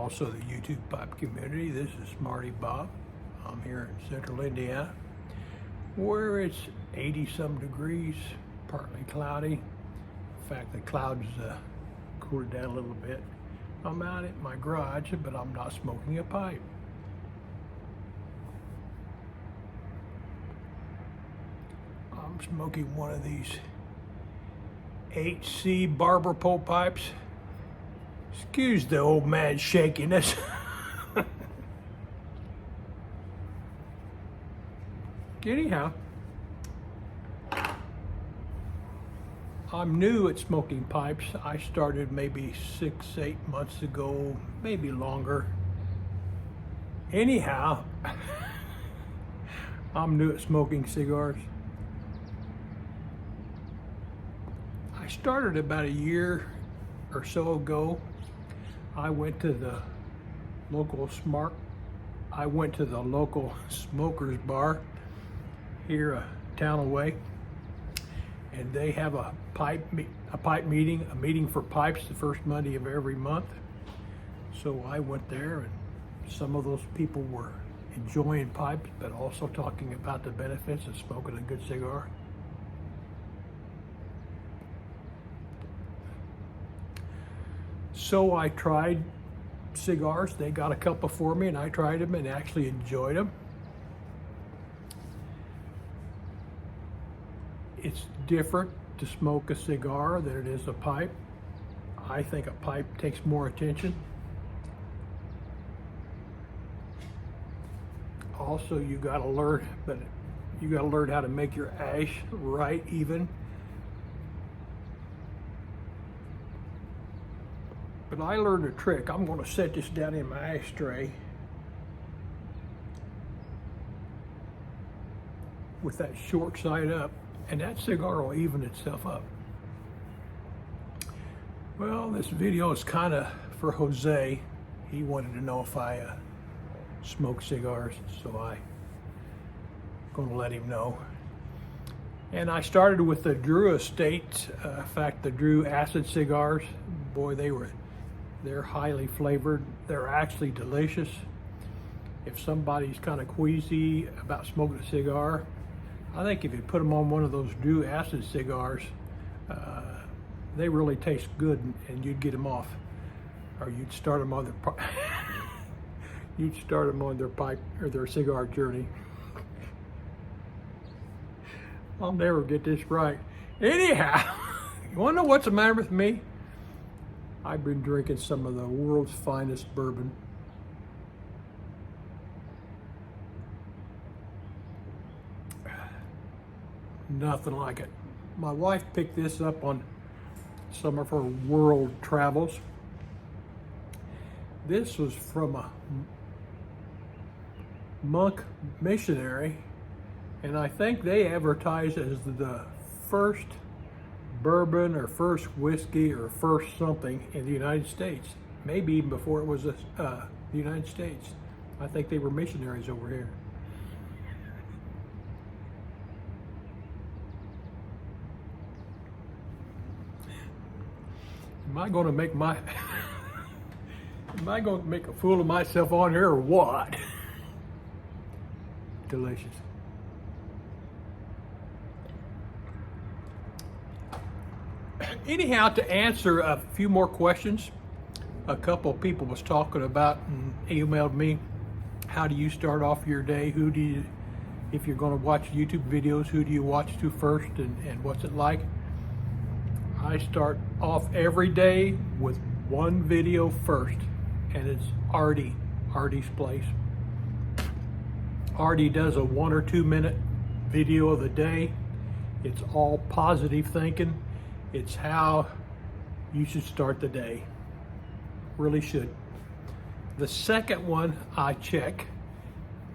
also the YouTube pipe community. This is Smartiebob. I'm here in central Indiana, where it's 80-some degrees, partly cloudy. In fact, the clouds cooled down a little bit. I'm out at my garage, but I'm not smoking a pipe. I'm smoking one of these HC barber pole pipes. Excuse the old man's shakiness. Anyhow, I'm new at smoking pipes. I started maybe 6-8 months ago, maybe longer. Anyhow, I'm new at smoking cigars. I started about a year or so ago. I went to the local smokers bar here a town away, and they have a meeting for pipes the first Monday of every month. So I went there, and some of those people were enjoying pipes, but also talking about the benefits of smoking a good cigar. So I tried cigars. They got a couple for me, and I tried them and actually enjoyed them. It's different to smoke a cigar than it is a pipe. I think a pipe takes more attention. Also, you got to learn how to make your ash right, even. But I learned a trick. I'm going to set this down in my ashtray with that short side up, and that cigar will even itself up. Well, this video is kind of for Jose. He wanted to know if I smoke cigars, so I'm going to let him know. And I started with the Drew Estate. In fact, the Drew acid cigars. Boy, they're highly flavored. They're actually delicious. If somebody's kind of queasy about smoking a cigar, I think if you put them on one of those Drew acid cigars, they really taste good, and you'd get them off, or you'd start them on their pipe or their cigar journey. I'll never get this right. Anyhow, you want to know what's the matter with me? I've been drinking some of the world's finest bourbon. Nothing like it. My wife picked this up on some of her world travels. This was from a monk missionary, and I think they advertised it as the first bourbon or first whiskey or first something in the United States. Maybe even before it was the United States. I think they were missionaries over here. Am I going to make a fool of myself on here or what? Delicious. Anyhow, to answer a few more questions, a couple of people was talking about and emailed me, how do you start off your day? If you're going to watch YouTube videos, who do you watch to first, and what's it like? I start off every day with one video first, and it's Artie's Place. Artie does a 1 or 2 minute video of the day. It's all positive thinking. It's how you should start the day. Really should. The second one I check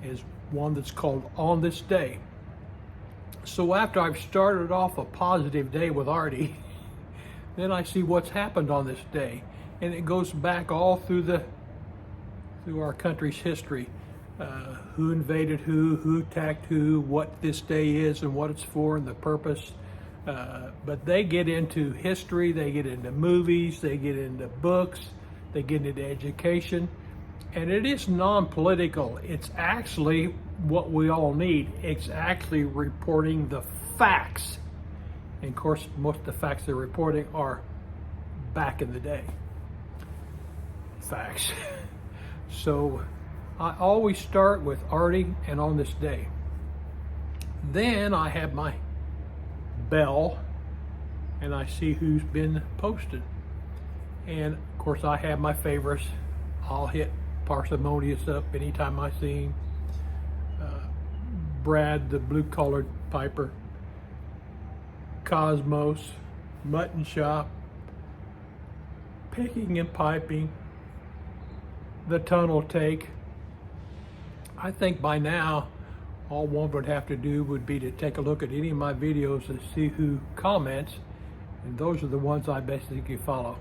is one that's called On This Day. So after I've started off a positive day with Artie, then I see what's happened on this day. And it goes back all through our country's history. Who invaded who attacked who, what this day is and what it's for and the purpose. But they get into history, they get into movies, they get into books, they get into education. And it is non-political. It's actually what we all need. It's actually reporting the facts. And of course, most of the facts they're reporting are back in the day facts. So I always start with Artie and on this day. Then I have my bell and I see who's been posted. And of course I have my favorites. I'll hit Parsimonious up anytime I see him. Brad, the blue-collared piper. Cosmos, Mutton Shop, Picking and Piping, The Tunnel Take. I think by now, all one would have to do would be to take a look at any of my videos and see who comments, and those are the ones I basically follow.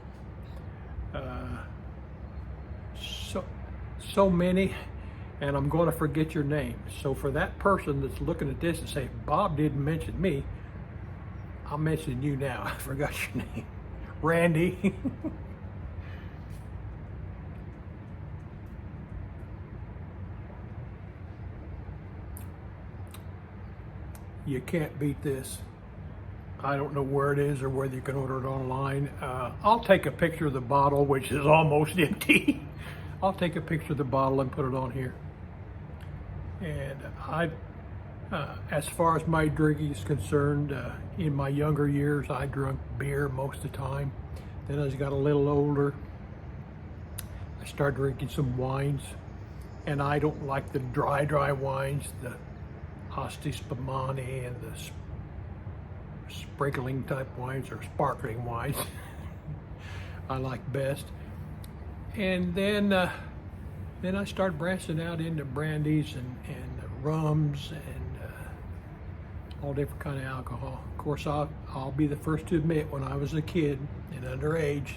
So many, and I'm going to forget your name. So for that person that's looking at this and say, Bob didn't mention me, I'll mention you now. I forgot your name. Randy. You can't beat this. I don't know where it is or whether you can order it online. I'll take a picture of the bottle, which is almost empty. I'll take a picture of the bottle and put it on here. And as far as my drinking is concerned, in my younger years, I drank beer most of the time. Then as I got a little older, I started drinking some wines. And I don't like the dry wines, the Asti Spumani and the sprinkling type wines or sparkling wines. I like best. And then I started branching out into brandies and rums and all different kind of alcohol. Of course, I'll be the first to admit when I was a kid and underage,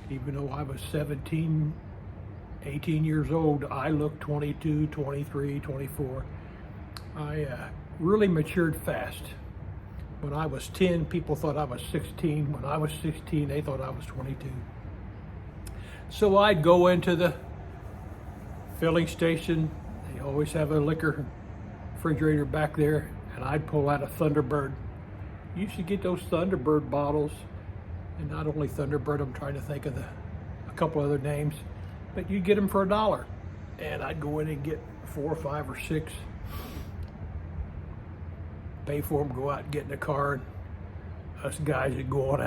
even though I was 17, 18 years old, I looked 22, 23, 24. I really matured fast. When I was 10, people thought I was 16. When I was 16, they thought I was 22. So I'd go into the filling station. They always have a liquor refrigerator back there, and I'd pull out a Thunderbird. You should get those Thunderbird bottles, and not only Thunderbird, I'm trying to think of a couple other names, but you get them for $1. And I'd go in and get 4 or 5 or 6, pay for them, go out and get in the car, and us guys would go on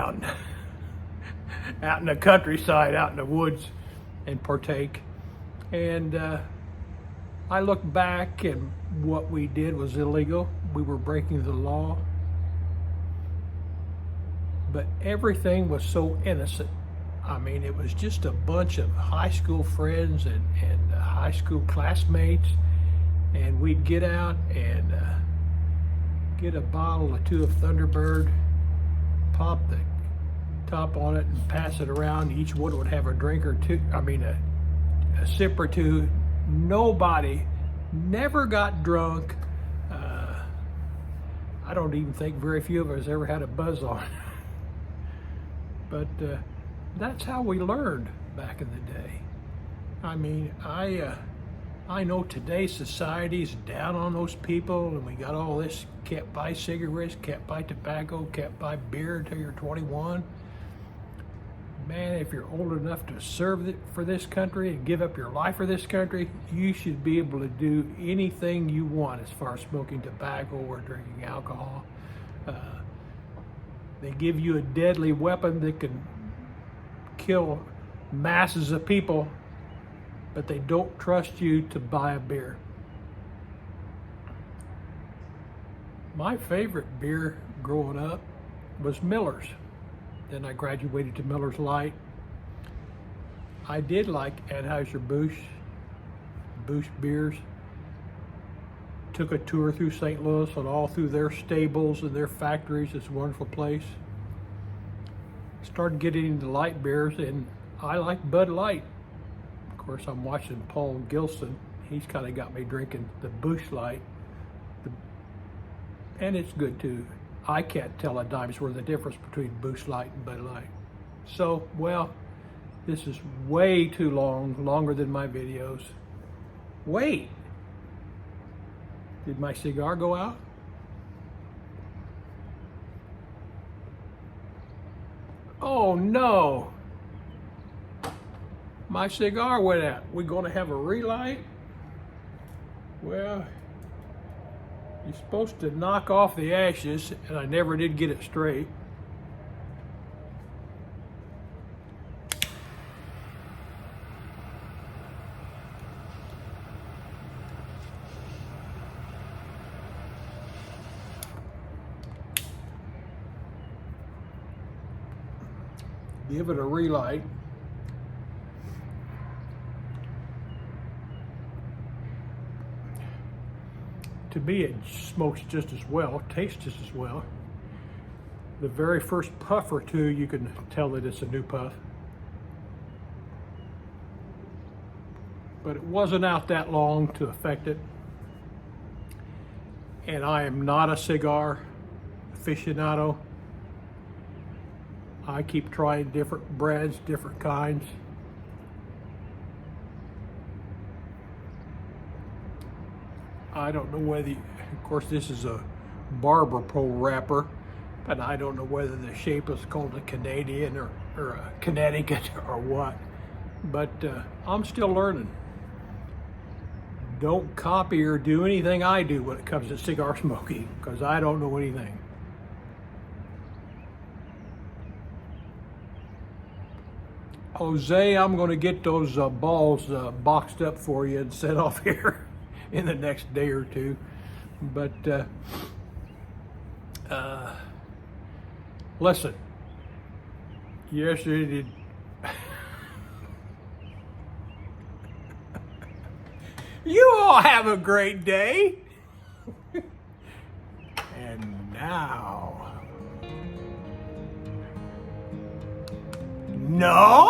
out in the countryside, out in the woods, and partake. And I look back, and what we did was illegal. We were breaking the law. But everything was so innocent. I mean, it was just a bunch of high school friends and high school classmates, and we'd get out and get a bottle or two of Thunderbird, pop the top on it and pass it around. Each one would have a drink or two, a sip or two. Nobody never got drunk. I don't even think very few of us ever had a buzz on. But that's how we learned back in the day. I mean, I know today's society's down on those people, and we got all this, can't buy cigarettes, can't buy tobacco, can't buy beer until you're 21. Man, if you're old enough to serve for this country and give up your life for this country, you should be able to do anything you want as far as smoking tobacco or drinking alcohol. They give you a deadly weapon that can kill masses of people, but they don't trust you to buy a beer. My favorite beer growing up was Miller's. Then I graduated to Miller's Light. I did like Anheuser-Busch beers. Took a tour through St. Louis and all through their stables and their factories. It's a wonderful place. Started getting into light beers, and I like Bud Light. Of course, I'm watching Paul Gilson. He's kind of got me drinking the Busch Light. And it's good too. I can't tell a dime's worth of difference between Busch Light and Bud Light. So, well, This is way too long, longer than my videos. Wait, did my cigar go out? Oh no, my cigar went out. We gonna have a relight? Well, you're supposed to knock off the ashes, and I never did get it straight. Give it a relight. To me, it smokes just as well, tastes just as well. The very first puff or two, you can tell that it's a new puff. But it wasn't out that long to affect it. And I am not a cigar aficionado. I keep trying different brands, different kinds. I don't know whether, of course this is a barber pole wrapper, but I don't know whether the shape is called a Canadian or a Connecticut or what. But I'm still learning. Don't copy or do anything I do when it comes to cigar smoking, because I don't know anything. Jose, I'm going to get those balls boxed up for you and set off here in the next day or two. But listen, yesterday did. You all have a great day. And now, no.